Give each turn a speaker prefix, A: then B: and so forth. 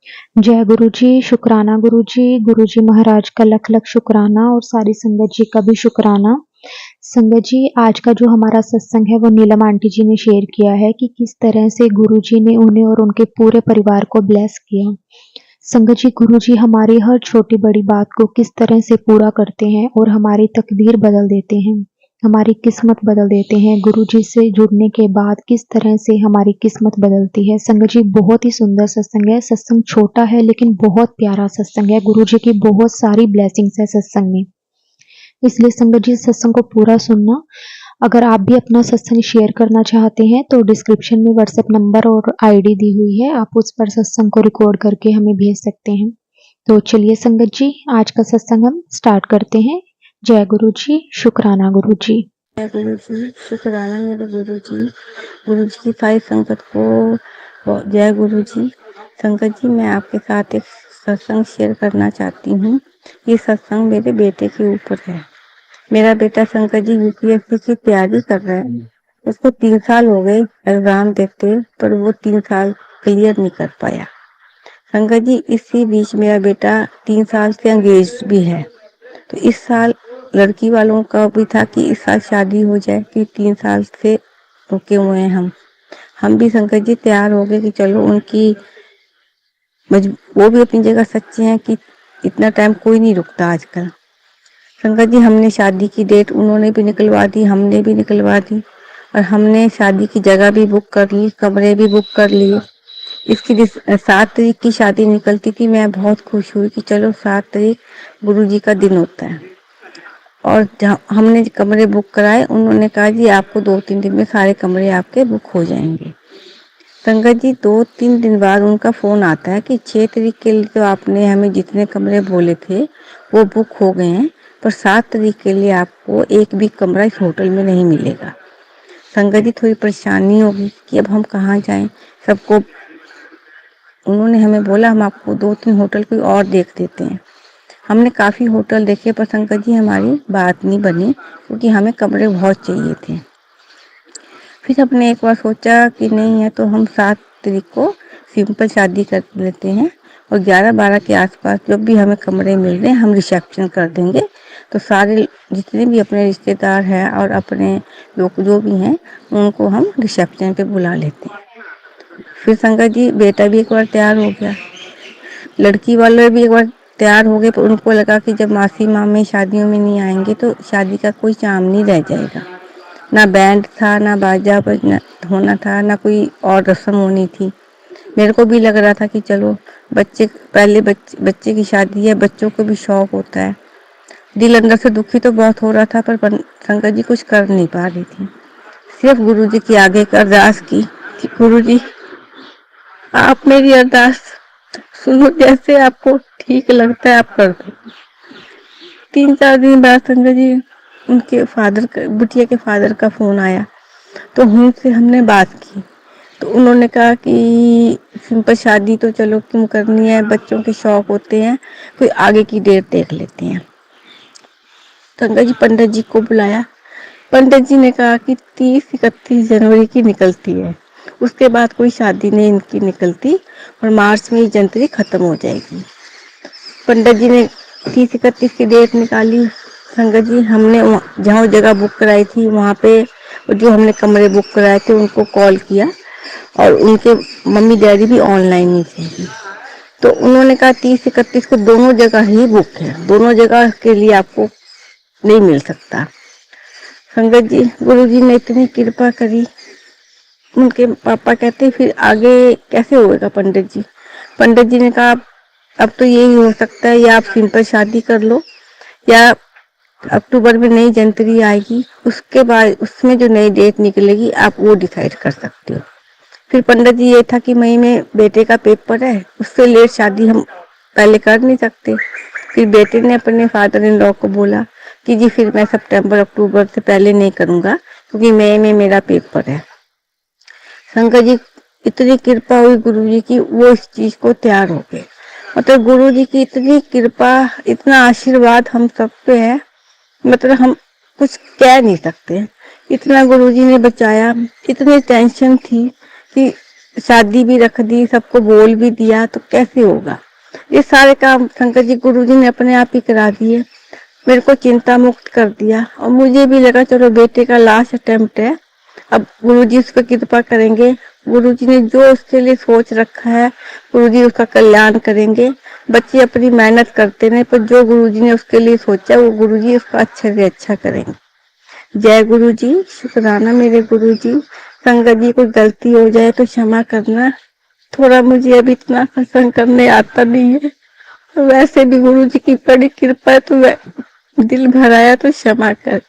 A: जय गुरु जी, शुक्राना गुरु जी महाराज का लख लख शुक्राना और सारी संगत जी का भी शुक्राना। संगत जी, आज का जो हमारा सत्संग है वो नीलम आंटी जी ने शेयर किया है कि किस तरह से गुरु जी ने उन्हें और उनके पूरे परिवार को ब्लेस किया। संगत जी, गुरु जी हमारी हर छोटी बड़ी बात को किस तरह से पूरा करते हैं और हमारी तकदीर बदल देते हैं, हमारी किस्मत बदल देते हैं। गुरु जी से जुड़ने के बाद किस तरह से हमारी किस्मत बदलती है। संगत जी, बहुत ही सुंदर सत्संग है। सत्संग छोटा है लेकिन बहुत प्यारा सत्संग है। गुरु जी की बहुत सारी ब्लेसिंग्स है सत्संग में, इसलिए संगत जी सत्संग को पूरा सुनना। अगर आप भी अपना सत्संग शेयर करना चाहते हैं तो डिस्क्रिप्शन में व्हाट्सएप नंबर और आईडी दी हुई है, आप उस पर सत्संग को रिकॉर्ड करके हमें भेज सकते हैं। तो चलिए संगत जी, आज का सत्संग हम स्टार्ट करते हैं। जय गुरु जी, शुक्राना गुरु जी।
B: जय गुरु जी, शुक्राना मेरे गुरु जी की सारी संगत को जय गुरु जी। संगत जी, मैं आपके साथ एक सत्संग शेयर करना चाहती हूँ। ये सत्संग मेरे बेटे के ऊपर है। मेरा बेटा संगत जी यूपीएससी की तैयारी कर रहा है। उसको 3 साल हो गए एग्जाम देते, पर वो 3 साल क्लियर नहीं कर पाया। संगत जी, इसी बीच मेरा बेटा 3 साल से एंगेज भी है। तो इस साल लड़की वालों का भी था कि इस साल शादी हो जाए, कि 3 साल से रुके हुए हैं हम भी संकट जी तैयार हो गए कि चलो उनकी वो भी अपनी जगह सच्चे हैं कि इतना टाइम कोई नहीं रुकता आजकल। संकट जी, हमने शादी की डेट उन्होंने भी निकलवा दी, हमने भी निकलवा दी, और हमने शादी की जगह भी बुक कर ली, कमरे भी बुक कर लिए। इसकी 7 तारीख की शादी निकलती थी। मैं बहुत खुश हुई कि चलो 7 तारीख गुरुजी का दिन होता है। और जहाँ हमने कमरे बुक कराए, उन्होंने कहा जी आपको 2-3 दिन में सारे कमरे आपके बुक हो जाएंगे। संगत जी, 2-3 दिन बाद उनका फोन आता है कि 6 तारीख के लिए तो आपने हमें जितने कमरे बोले थे वो बुक हो गए हैं, पर 7 तारीख के लिए आपको एक भी कमरा इस होटल में नहीं मिलेगा। संगत जी, थोड़ी परेशानी होगी कि अब हम कहाँ जाएं। सबको उन्होंने हमें बोला हम आपको 2-3 होटल कोई और देख देते हैं। हमने काफ़ी होटल देखे, पर संकट जी हमारी बात नहीं बनी, क्योंकि हमें कमरे बहुत चाहिए थे। फिर हमने एक बार सोचा कि नहीं है तो हम 7 तारीख को सिंपल शादी कर लेते हैं, और 11-12 के आसपास जब भी हमें कमरे मिल रहे हैं हम रिसेप्शन कर देंगे। तो सारे जितने भी अपने रिश्तेदार हैं और अपने लोग जो भी हैं उनको हम रिसेप्शन पे बुला लेते हैं। फिर संकट जी बेटा भी एक बार तैयार हो गया, लड़की वाले भी एक बार तैयार हो गए, पर उनको लगा कि जब मासी मामे शादियों में नहीं आएंगे तो शादी का कोई चाम नहीं रह जाएगा। ना बैंड था, ना बाजा बजना होना था, ना कोई और रस्म होनी थी। मेरे को भी लग रहा था कि चलो बच्चे की शादी है, बच्चों को भी शौक होता है। दिल अंदर से दुखी तो बहुत हो रहा था, पर शंकर जी कुछ कर नहीं पा रही थी। सिर्फ गुरु जी की आगे एक अरदास की कि गुरु जी आप मेरी अरदास सुनो, जैसे आपको ठीक लगता है आप कर दो। 3-4 दिन बाद संजय जी उनके बिटिया के फादर का फोन आया, तो उनसे हमने बात की। तो उन्होंने कहा कि सिंपल शादी तो चलो क्यों करनी है, बच्चों के शौक होते हैं, कोई आगे की डेट देख लेते हैं। संजय जी पंडित जी को बुलाया। पंडित जी ने कहा कि 30-31 जनवरी की निकलती है, उसके बाद कोई शादी नहीं इनकी निकलती, और मार्च में ये जनवरी खत्म हो जाएगी। पंडित जी ने 30-31 की डेट निकाली। संगत जी हमने जहाँ जगह बुक कराई थी वहाँ पे जो हमने कमरे बुक कराए थे उनको कॉल किया, और उनके मम्मी डैडी भी ऑनलाइन ही थे। तो उन्होंने कहा 30-31 को दोनों जगह ही बुक है, दोनों जगह के लिए आपको नहीं मिल सकता। संगत जी गुरु जी ने इतनी कृपा करी। उनके पापा कहते फिर आगे कैसे होगा पंडित जी। पंडित जी ने कहा अब तो यही हो सकता है, या आप सिंपल शादी कर लो, या अक्टूबर में नई जनवरी आएगी, उसके बाद उसमें जो नई डेट निकलेगी आप वो डिसाइड कर सकते हो। फिर पंडित जी ये था कि मई में बेटे का पेपर है, उससे लेट शादी हम पहले कर नहीं सकते। फिर बेटे ने अपने फादर इन लॉ को बोला कि जी फिर मैं सितंबर अक्टूबर से पहले नहीं करूँगा, क्योंकि मई में मेरा पेपर है। शंकर जी इतनी कृपा हुई गुरु जी की, वो इस चीज को तैयार हो गए। मतलब गुरु जी की इतनी कृपा, इतना आशीर्वाद हम सब पे है, मतलब हम कुछ कह नहीं सकते। इतना गुरु जी ने बचाया। इतनी टेंशन थी कि शादी भी रख दी, सबको बोल भी दिया, तो कैसे होगा। ये सारे काम शंकर जी गुरुजी ने अपने आप ही करा दिए, मेरे को चिंता मुक्त कर दिया। और मुझे भी लगा चलो बेटे का लास्ट अटेम्प्ट है, अब गुरुजी उस पर कृपा करेंगे, गुरुजी ने जो उसके लिए सोच रखा है गुरुजी उसका कल्याण करेंगे। बच्चे अपनी मेहनत करते रहे, पर जो गुरुजी ने उसके लिए सोचा वो गुरुजी उसका अच्छे से अच्छा करेंगे। जय गुरुजी, शुक्राना मेरे गुरुजी। संगत जी कोई गलती हो जाए तो क्षमा करना, थोड़ा मुझे अभी इतना सत्संग करने आता नहीं है, वैसे भी गुरुजी की बड़ी कृपा है, तो दिल भर आया तो क्षमा कर।